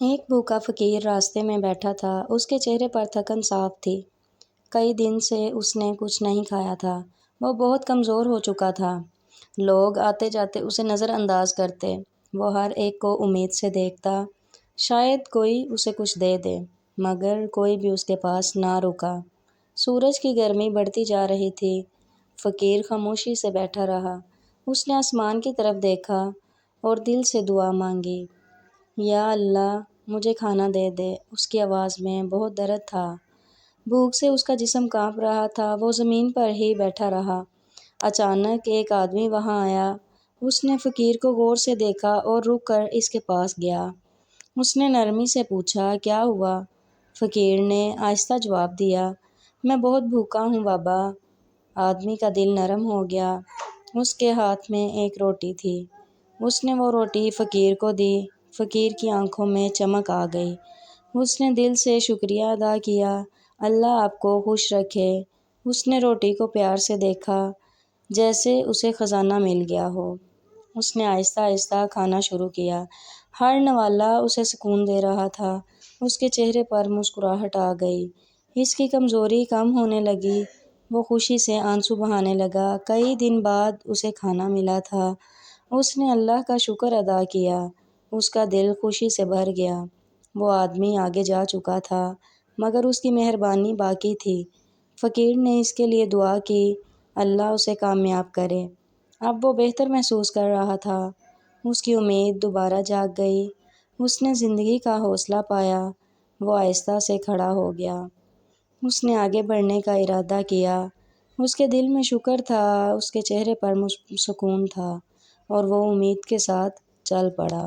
ایک بھوکا فقیر راستے میں بیٹھا تھا۔ اس کے چہرے پر تھکن صاف تھی۔ کئی دن سے اس نے کچھ نہیں کھایا تھا۔ وہ بہت کمزور ہو چکا تھا۔ لوگ آتے جاتے اسے نظر انداز کرتے۔ وہ ہر ایک کو امید سے دیکھتا، شاید کوئی اسے کچھ دے دے، مگر کوئی بھی اس کے پاس نہ رکا۔ سورج کی گرمی بڑھتی جا رہی تھی۔ فقیر خاموشی سے بیٹھا رہا۔ اس نے آسمان کی طرف دیکھا اور دل سے دعا مانگی، یا اللہ مجھے کھانا دے دے۔ اس کی آواز میں بہت درد تھا۔ بھوک سے اس کا جسم کانپ رہا تھا۔ وہ زمین پر ہی بیٹھا رہا۔ اچانک ایک آدمی وہاں آیا۔ اس نے فقیر کو غور سے دیکھا اور رک کر اس کے پاس گیا۔ اس نے نرمی سے پوچھا، کیا ہوا؟ فقیر نے آہستہ جواب دیا، میں بہت بھوکا ہوں بابا۔ آدمی کا دل نرم ہو گیا۔ اس کے ہاتھ میں ایک روٹی تھی۔ اس نے وہ روٹی فقیر کو دی۔ فقیر کی آنکھوں میں چمک آ گئی۔ اس نے دل سے شکریہ ادا کیا، اللہ آپ کو خوش رکھے۔ اس نے روٹی کو پیار سے دیکھا، جیسے اسے خزانہ مل گیا ہو۔ اس نے آہستہ آہستہ کھانا شروع کیا۔ ہر نوالا اسے سکون دے رہا تھا۔ اس کے چہرے پر مسکراہٹ آ گئی۔ اس کی کمزوری کم ہونے لگی۔ وہ خوشی سے آنسو بہانے لگا۔ کئی دن بعد اسے کھانا ملا تھا۔ اس نے اللہ کا شکر ادا کیا۔ اس کا دل خوشی سے بھر گیا۔ وہ آدمی آگے جا چکا تھا، مگر اس کی مہربانی باقی تھی۔ فقیر نے اس کے لیے دعا کی، اللہ اسے کامیاب کرے۔ اب وہ بہتر محسوس کر رہا تھا۔ اس کی امید دوبارہ جاگ گئی۔ اس نے زندگی کا حوصلہ پایا۔ وہ آہستہ سے کھڑا ہو گیا۔ اس نے آگے بڑھنے کا ارادہ کیا۔ اس کے دل میں شکر تھا، اس کے چہرے پر سکون تھا، اور وہ امید کے ساتھ چل پڑا۔